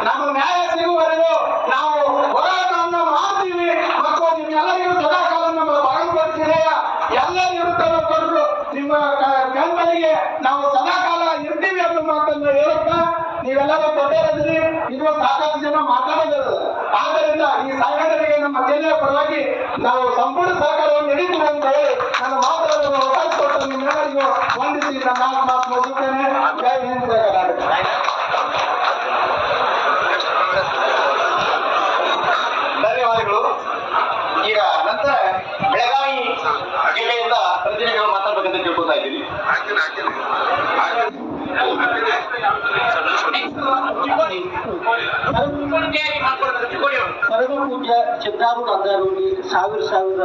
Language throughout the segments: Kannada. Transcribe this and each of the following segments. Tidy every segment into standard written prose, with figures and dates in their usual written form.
ನಮ್ಮ ನ್ಯಾಯ ಸಿಗುವವರೆಗೂ ನಾವು ಹೋರಾಟವನ್ನು ಮಾಡ್ತೀವಿ ಮತ್ತು ನಿಮ್ಮೆಲ್ಲರಿಗೂ ಸದಾಕಾಲ ನಮ್ಮ ಭಾಗವಹಿಸಿದೆಯ ಎಲ್ಲ ನಿವೃತ್ತರು ಕೊಟ್ಟರು ನಿಮ್ಮ ಬೆಂಬಲಿಗೆ ನಾವು ಸದಾಕಾಲ ಇರ್ತೀವಿ ಅನ್ನೋ ಮಾತನ್ನು ಹೇಳುತ್ತಾ ನೀವೆಲ್ಲರೂ ದೊಡ್ಡರಿದ್ದೀರಿ. ಇದು ಸಾಕಷ್ಟು ಜನ ಮಾತಾಡೋದಿಲ್ಲ. ಆದ್ದರಿಂದ ಈ ಸಂಘಟನೆಗೆ ನಮ್ಮ ಜಿಲ್ಲೆಯ ಪರವಾಗಿ ನಾವು ಸಂಪೂರ್ಣ ಸಹಕಾರವನ್ನು ನೀಡುತ್ತೇವೆ ಅಂತ ಹೇಳಿ ನನ್ನ ಮಾತುಗಳನ್ನು ಅವಕಾಶ ಕೊಟ್ಟು ನಿಮ್ಮೆಲ್ಲರಿಗೂ ವಂದಿಸಿ ನನ್ನ ಮಾತು ಮುಗಿಸುತ್ತೇನೆ. ಜೈ ಹಿಂದ್, ಜೈ ಕರ್ನಾಟಕ. ಧನ್ಯವಾದಗಳು. ಈಗ ನಂತರ ಬೆಳಗಾವಿ ಜಿಲ್ಲೆಯಿಂದ ಪ್ರತಿನಿಧಿಗಳು ಮಾತಾಡ್ಬೇಕಂತ ತಿಳ್ಕೊತಾ ಇದ್ದೀನಿ. ಪರಮಪೂಜ್ಯ ಸಿದ್ದಾರೂಢಾಚಾರ್ಯರಿಗೆ ಸಾವಿರ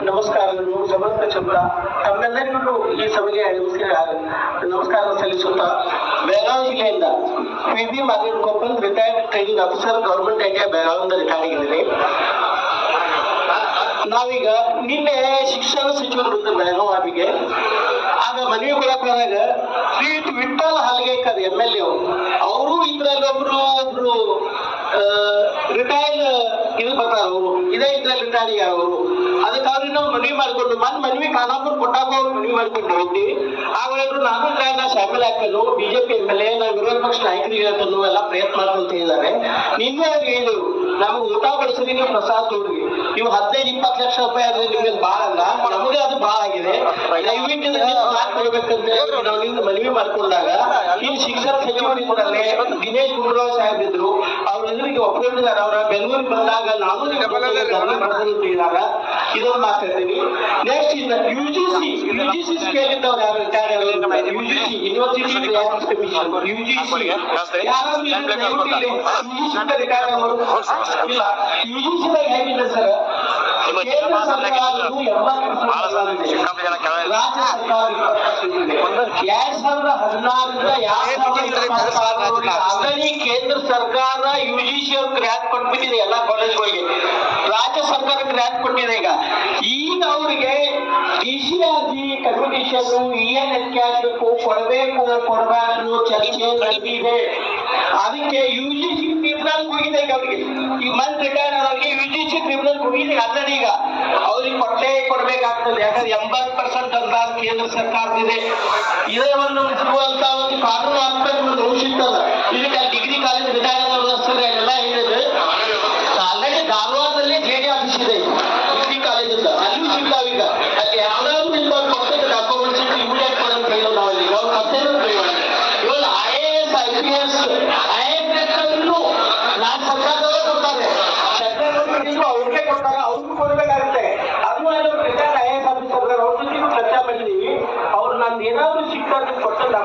ನಮಸ್ಕಾರಗಳನ್ನು ಸಮರ್ಪಿಸುತ್ತಾ ತಮ್ಮೆಲ್ಲರಿಗೂ ಈ ಸಭೆಗೆ ನಮಸ್ಕಾರ ಸಲ್ಲಿಸುತ್ತಾ ಬೆಳಗಾವಿ ಜಿಲ್ಲೆಯಿಂದ PB Madevakoppal retired training officer government India ಬೆಳಗಾವಿಯಿಂದ ರಿಟೈರ್ಡ್ ಆಗಿದ್ದೀನಿ. ನಾವೀಗ ನಿನ್ನೆ ಶಿಕ್ಷಣ ಸಚಿವರು ಬೆಳಗಾವಿಗೆ ಆಗ ಮನವಿ ಕೊಡಕ್ ಹೋದಾಗ ಶ್ರೀ ವಿಠ್ಠಲ್ ಹಲಗೇಕರ್ MLA ಅವರು ಇದ್ರಲ್ಲಿ ಒಬ್ರು ರಿಟೈರ್ಡ್ ಇದು ಬರ್ತಾರ ಅವರು ಇದೇ ಇದ್ರಲ್ಲಿ ರಿಟೈರ್ಡ್ ಆಗ್ಯಾರ ಅವರು. ಅದಕ್ಕೆ ಅವ್ರಿಗೆ ನಾವು ಮನವಿ ಮಾಡಿಕೊಂಡು ಮನವಿ ಖಾನಾಪುರ ಕೊಟ್ಟಾಗ ಅವ್ರು ಮನವಿ ಮಾಡ್ಕೊಂಡು ಹೋಗಿದ್ವಿ. ಆಗ ನಾನು ಶಾಮಿಲ್ ಹಾಕಲು BJP MLA ನಾವು ವಿರೋಧ ಪಕ್ಷ ನಾಯಕರಿಗೆ ಹಾಕಲು ಎಲ್ಲ ಪ್ರಯತ್ನ ಮಾಡ್ಕೊಂತ ಇದ್ದಾರೆ. ನಿನ್ನೆ ಅವ್ರಿಗೆ ಹೇಳಿದ್ರು ನಮ್ಗೆ ಊಟ ಬಡಿಸ್ರಿ ನೀವು ಪ್ರಸಾದ ತೋಡ್ರಿ, ನೀವು 15-20 ಲಕ್ಷ ರೂಪಾಯಿ ಆದ್ರೆ ನಿಮ್ಗೆ ಬಾಳ ಅಲ್ಲ, ನಮಗೆ ಅದು ಬಾಳ ಆಗಿದೆ, ದಯವಿಟ್ಟು ಕೊಡ್ಬೇಕಂತ ನಾವು ನಿಮ್ಗೆ ಮನವಿ ಮಾಡ್ಕೊಂಡಾಗ ಈ ಶಿಕ್ಷಣ ಸಚಿವರಿದ್ರಲ್ಲೇ ದಿನೇಶ್ ಗುಂಡೂರಾವ್ ಸಾಹೇಬ್ ಇದ್ರು, ಅವ್ರ ಎದುರಿಗೆ ಒಪ್ಕೊಂಡಿದ್ದಾರೆ. ಅವರ ಬೆಂಗಳೂರಿಗೆ ಬಂದಾಗ ನಾನು ಇದನ್ನು ಮಾತಾಡ್ತೀನಿ. ನೆಕ್ಸ್ಟ್ UGC ಸ್ಕೇಲ್ ಇದ್ದವ್ರು ಯಾರು retired UGC university graduate commission UGC ಯಾರು ರಿಟೈರ್ಡ್ ಅವರು ಇಲ್ಲ. UGC ಹೇಗಿದೆ ಸರ್, ಕೇಂದ್ರ ಸರ್ಕಾರವು 80% ರಾಜ್ಯ ಸರ್ಕಾರ 2016 ಆಲ್ರೆಡಿ ಕೇಂದ್ರ ಸರ್ಕಾರ UGC ಅವ್ರು ಗ್ರಾಂಟ್ ಕೊಟ್ಬಿಟ್ಟಿದೆ ಎಲ್ಲಾ ಕಾಲೇಜ್ಗಳಿಗೆ, ರಾಜ್ಯ ಸರ್ಕಾರ ಗ್ರಾಂಟ್ ಕೊಟ್ಟಿದೆ. ಈಗ ಅವರಿಗೆ DCRG ಕನ್ವಿಟೇಷನ್ ENHCAS ಕೊಡಬೇಕು ಕೊಡಬಾರ್ದು ಚರ್ಚೆ ನಡೆದಿದೆ. ಅದಕ್ಕೆ UGC ಟ್ರಿಬ್ಯುನಲ್ ಹೋಗಿದೆ. ಈಗ ಅವ್ರಿಗೆ ಈ ಮಂತ್ ರಿಟೈರ್ಡ್ ಆದವರಿಗೆ UGC ಟ್ರಿಬ್ಯುನಲ್ ಹೋಗಿದೆ ಆಲ್ರೆಡಿ. ಈಗ ಅವ್ರಿಗೆ ಕೊಡ್ಬೇಕಾಗ್ತದೆ, ಯಾಕಂದ್ರೆ 80% ಅನುದಾನ ಕೇಂದ್ರ ಸರ್ಕಾರದಿದೆ. ಇದೇ ಒಂದು ಸಿಗುವಂತ ಒಂದು ಕಾನೂನು ಆಗ್ಬೇಕು ರೂಲ್ಸ್ ಇರ್ತದ. ಇದಕ್ಕೆ ಡಿಗ್ರಿ ಕಾಲೇಜ್ ರಿಟೈರ್ಡ್ ಆದವ್ರ ಹೆಸರು ಎಲ್ಲ ಹೇಳಿದ್ರೆ ಆಲ್ರೆಡಿ ಧಾರವಾಡದಲ್ಲಿ JD ಆಫೀಸ್ ಇದೆ ಡಿಗ್ರಿ ಕಾಲೇಜ್ ಅಂತ, ಅಲ್ಲಿಯೂ ಸಿಗ್ತಾವ. ಈಗ ಅಲ್ಲಿ ಯಾವ್ದಾದ್ರು ನಿಮ್ಗೆ ಕೊಡ್ತೇನೆ ಡಾಕ್ಯುಮೆಂಟ್ಸ್ ಇಮಿಡಿಯೇಟ್ ಕೊಡೋದು ಹೇಳೋ ನಾವಲ್ಲಿ ಅವ್ರು ಕರ್ತೇನೆ. ಇವಾಗ IAS IPS ರಾಜ್ಯ ಸರ್ಕಾರದವರು ಕೊಡ್ತಾರೆ, ಸೆಂಟ್ರಲ್ ಅವ್ರಿಗೆ ಕೊಡ್ತಾರೆ, ಅವ್ರಿಗೂ ಕೊಡ್ಬೇಕಾಗುತ್ತೆ. ಅದು ರಿಟೈರ್ಡ್ IAS ಆಫೀಸರ್ ಅವ್ರ ಜೊತೆಗೂ ಚರ್ಚೆ ಮಾಡಿದೀವಿ. ಅವ್ರು ನಾನು ಏನಾದ್ರು ಸಿಗ್ತಾರೆ ಕೊಡ್ತಾರೆ.